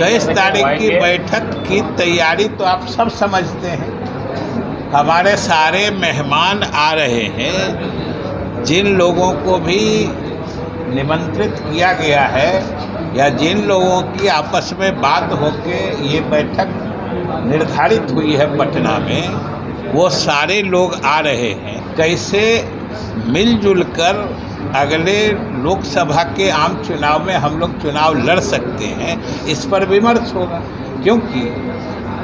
तारीख की बैठक की तैयारी तो आप सब समझते हैं। हमारे सारे मेहमान आ रहे हैं। जिन लोगों को भी निमंत्रित किया गया है या जिन लोगों की आपस में बात होके ये बैठक निर्धारित हुई है पटना में, वो सारे लोग आ रहे हैं। कैसे मिलजुल कर अगले लोकसभा के आम चुनाव में हम लोग चुनाव लड़ सकते हैं, इस पर विमर्श होगा। क्योंकि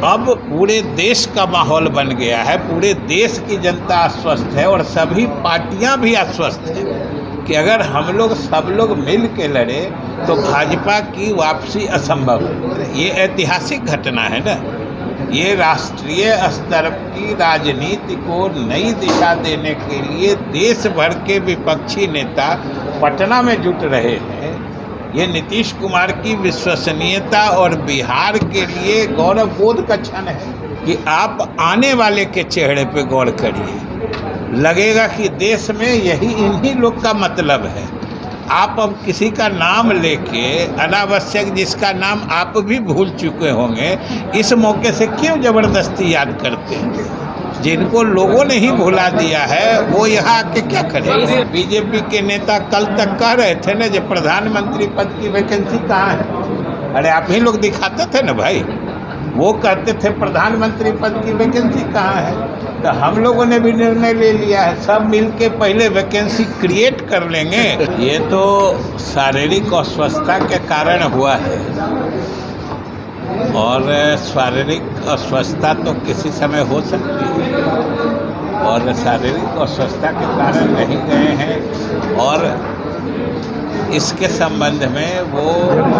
अब पूरे देश का माहौल बन गया है, पूरे देश की जनता आश्वस्त है और सभी पार्टियां भी आश्वस्त हैं कि अगर हम लोग सब लोग मिल के लड़े तो भाजपा की वापसी असंभव है। ये ऐतिहासिक घटना है ना। ये राष्ट्रीय स्तर की राजनीति को नई दिशा देने के लिए देश भर के विपक्षी नेता पटना में जुट रहे हैं। ये नीतीश कुमार की विश्वसनीयता और बिहार के लिए गौरव बोध का क्षण है कि आप आने वाले के चेहरे पे गौर करिए। लगेगा कि देश में यही इन्हीं लोग का मतलब है। आप अब किसी का नाम लेके अनावश्यक, जिसका नाम आप भी भूल चुके होंगे, इस मौके से क्यों ज़बरदस्ती याद करते हैं? जिनको लोगों ने ही भुला दिया है वो यहाँ आके क्या करें? बीजेपी के नेता कल तक कह रहे थे ना, जो प्रधानमंत्री पद की वैकेंसी कहाँ है। अरे आप ही लोग दिखाते थे ना भाई। वो कहते थे प्रधानमंत्री पद की वैकेंसी कहाँ है। तो हम लोगों ने भी निर्णय ले लिया है, सब मिलके पहले वैकेंसी क्रिएट कर लेंगे। ये तो शारीरिक अस्वस्थता के कारण हुआ है और शारीरिक अस्वस्थता तो किसी समय हो सकती है और शारीरिक अस्वस्थता के कारण नहीं गए हैं। और इसके संबंध में वो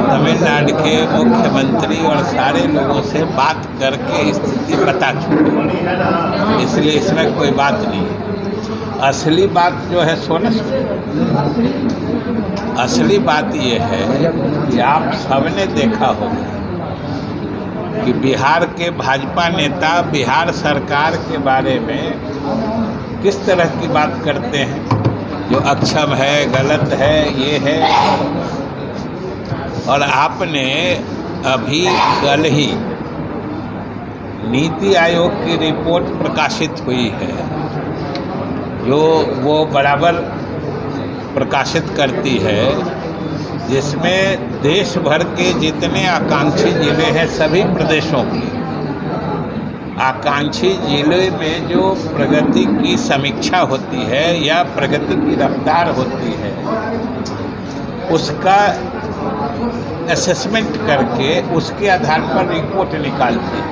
तमिलनाडु के मुख्यमंत्री और सारे लोगों से बात करके स्थिति बता चुके हैं, इसलिए इसमें कोई बात नहीं है। असली बात जो है असली बात ये है कि आप सबने देखा होगा कि बिहार के भाजपा नेता बिहार सरकार के बारे में किस तरह की बात करते हैं, जो अक्षम है, गलत है, ये है। और आपने अभी कल ही नीति आयोग की रिपोर्ट प्रकाशित हुई है, जो वो बराबर प्रकाशित करती है, जिसमें देश भर के जितने आकांक्षी जिले हैं सभी प्रदेशों की आकांक्षी जिले में जो प्रगति की समीक्षा होती है या प्रगति की रफ्तार होती है, उसका असेसमेंट करके उसके आधार पर रिपोर्ट निकालते हैं।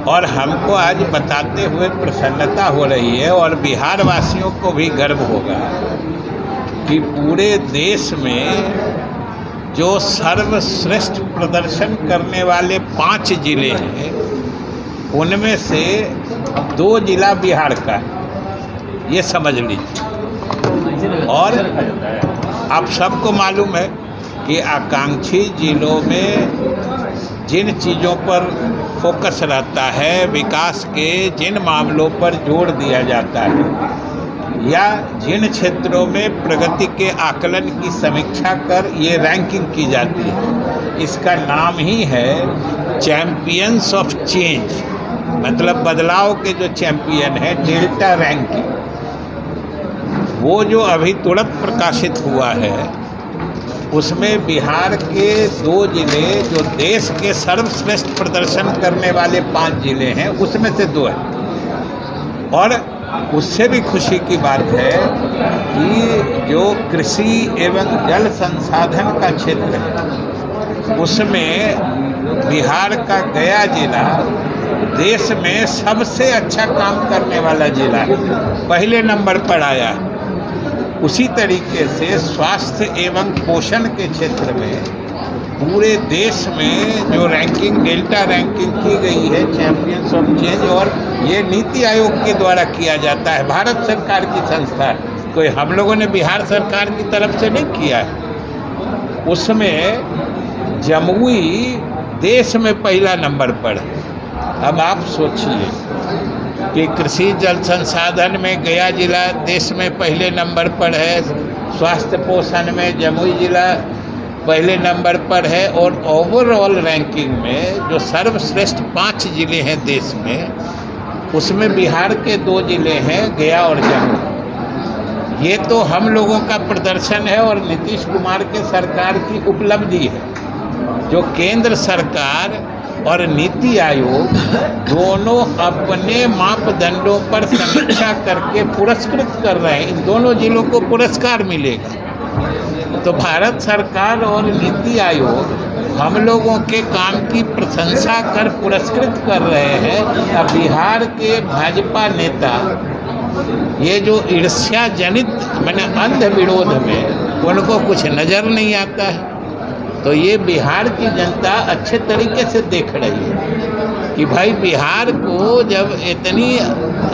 और हमको आज बताते हुए प्रसन्नता हो रही है और बिहार वासियों को भी गर्व होगा कि पूरे देश में जो सर्वश्रेष्ठ प्रदर्शन करने वाले 5 जिले हैं, उनमें से 2 जिला बिहार का, ये समझ लीजिए। और आप सबको मालूम है कि आकांक्षी जिलों में जिन चीज़ों पर फोकस रहता है, विकास के जिन मामलों पर जोर दिया जाता है या जिन क्षेत्रों में प्रगति के आकलन की समीक्षा कर ये रैंकिंग की जाती है, इसका नाम ही है चैंपियंस ऑफ चेंज। मतलब बदलाव के जो चैंपियन है, डेल्टा रैंकिंग। वो जो अभी तुरंत प्रकाशित हुआ है, उसमें बिहार के 2 जिले जो देश के सर्वश्रेष्ठ प्रदर्शन करने वाले 5 जिले हैं, उसमें से 2 हैं। और उससे भी खुशी की बात है कि जो कृषि एवं जल संसाधन का क्षेत्र है, उसमें बिहार का गया जिला देश में सबसे अच्छा काम करने वाला जिला है, पहले नंबर पर आया। उसी तरीके से स्वास्थ्य एवं पोषण के क्षेत्र में पूरे देश में जो रैंकिंग, डेल्टा रैंकिंग की गई है, चैंपियंस ऑफ चेंज, और ये नीति आयोग के द्वारा किया जाता है, भारत सरकार की संस्था है, कोई हम लोगों ने बिहार सरकार की तरफ से नहीं किया है। उसमें जमुई देश में पहला नंबर पर है। अब आप सोचिए कि कृषि जल संसाधन में गया जिला देश में पहले नंबर पर है, स्वास्थ्य पोषण में जमुई जिला पहले नंबर पर है। और ओवरऑल रैंकिंग में जो सर्वश्रेष्ठ 5 जिले हैं देश में, उसमें बिहार के 2 जिले हैं, गया और जमुई। ये तो हम लोगों का प्रदर्शन है और नीतीश कुमार के सरकार की उपलब्धि है, जो केंद्र सरकार और नीति आयोग दोनों अपने मापदंडों पर समीक्षा करके पुरस्कृत कर रहे हैं। इन दोनों जिलों को पुरस्कार मिलेगा। तो भारत सरकार और नीति आयोग हम लोगों के काम की प्रशंसा कर पुरस्कृत कर रहे हैं। अब बिहार के भाजपा नेता ये जो ईर्ष्या जनित मैंने अंध विरोध में उनको कुछ नज़र नहीं आता है। तो ये बिहार की जनता अच्छे तरीके से देख रही है कि भाई बिहार को जब इतनी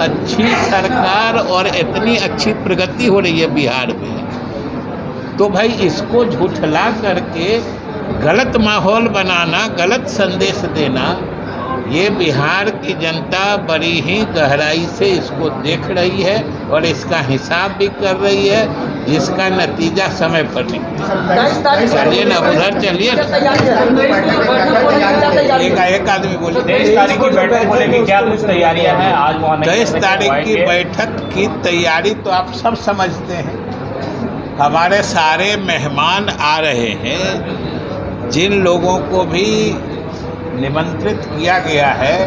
अच्छी सरकार और इतनी अच्छी प्रगति हो रही है बिहार में, तो भाई इसको झूठला करके गलत माहौल बनाना, गलत संदेश देना, ये बिहार की जनता बड़ी ही गहराई से इसको देख रही है और इसका हिसाब भी कर रही है, जिसका नतीजा समय पर निकले। चलिए ना उधर चलिए। एक आदमी बोले 23 तारीख की बैठक को लेकर क्या कुछ तैयारियां हैं? आज 23 तारीख की बैठक की तैयारी तो आप सब समझते हैं। हमारे सारे मेहमान आ रहे हैं। जिन लोगों को भी निमंत्रित किया गया है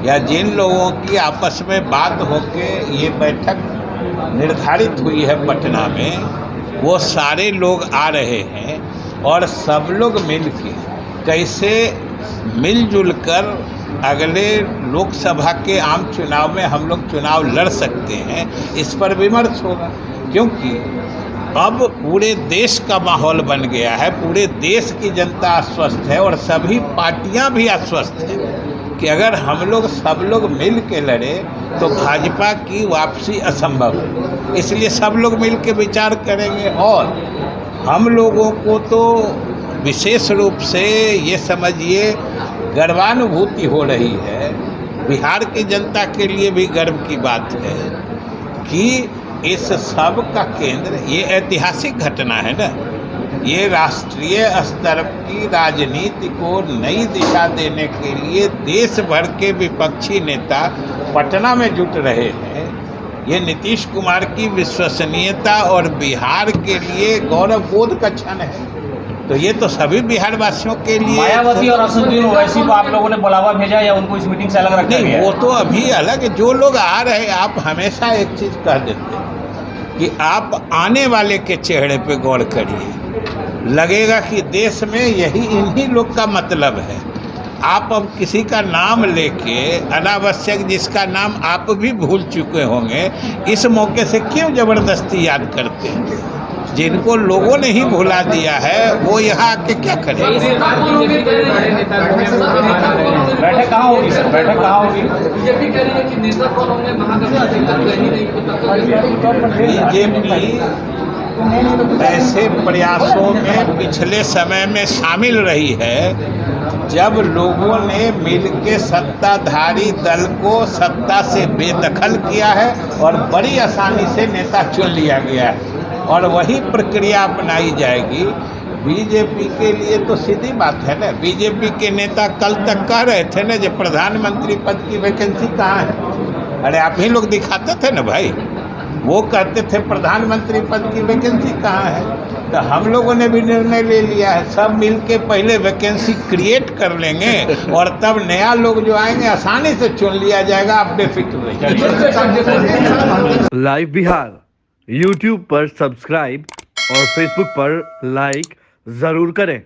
या जिन लोगों की आपस में बात होके ये बैठक निर्धारित हुई है पटना में, वो सारे लोग आ रहे हैं और सब लोग मिलके कैसे मिलजुल कर अगले लोकसभा के आम चुनाव में हम लोग चुनाव लड़ सकते हैं, इस पर विमर्श होगा। क्योंकि अब पूरे देश का माहौल बन गया है, पूरे देश की जनता आश्वस्त है और सभी पार्टियां भी आश्वस्त हैं कि अगर हम लोग सब लोग मिल के लड़े तो भाजपा की वापसी असंभव है। इसलिए सब लोग मिल के विचार करेंगे और हम लोगों को तो विशेष रूप से ये समझिए गर्वानुभूति हो रही है। बिहार की जनता के लिए भी गर्व की बात है कि इस सब का केंद्र ये ऐतिहासिक घटना है ना, ये राष्ट्रीय स्तर की राजनीति को नई दिशा देने के लिए देश भर के विपक्षी नेता पटना में जुट रहे हैं। ये नीतीश कुमार की विश्वसनीयता और बिहार के लिए गौरव बोध का क्षण है। तो ये तो सभी बिहार वासियों के लिए। मायावती और असदुद्दीन ओवैसी को आप लोगों ने बुलावा भेजा या उनको इस मीटिंग से अलग रखा गया? नहीं, वो तो अभी अलग है। जो लोग आ रहे हैं, आप हमेशा एक चीज़ कह देते हैं कि आप आने वाले के चेहरे पे गौर करिए, लगेगा कि देश में यही इन्हीं लोग का मतलब है। आप अब किसी का नाम लेके अनावश्यक, जिसका नाम आप भी भूल चुके होंगे, इस मौके से क्यों ज़बरदस्ती याद करते हैं? जिनको लोगों ने ही भुला दिया है वो यहाँ आके क्या करें? बैठक कहाँ होगी सर? बैठक कहाँ होगी? बीजेपी ऐसे प्रयासों में पिछले समय में शामिल रही है जब लोगों ने मिलकर सत्ताधारी दल को सत्ता से बेदखल किया है और बड़ी आसानी से नेता चुन लिया गया है, और वही प्रक्रिया अपनाई जाएगी। बीजेपी के लिए तो सीधी बात है ना। बीजेपी के नेता कल तक कह रहे थे ना जो प्रधानमंत्री पद की वैकेंसी कहाँ है। अरे आप ही लोग दिखाते थे ना भाई, वो कहते थे प्रधानमंत्री पद की वैकेंसी कहाँ है। तो हम लोगों ने भी निर्णय ले लिया है, सब मिलके पहले वैकेंसी क्रिएट कर लेंगे और तब नया लोग जो आएंगे आसानी से चुन लिया जाएगा। आप बेफिक्र रहिए। लाइव बिहार YouTube पर सब्सक्राइब और Facebook पर लाइक ज़रूर करें।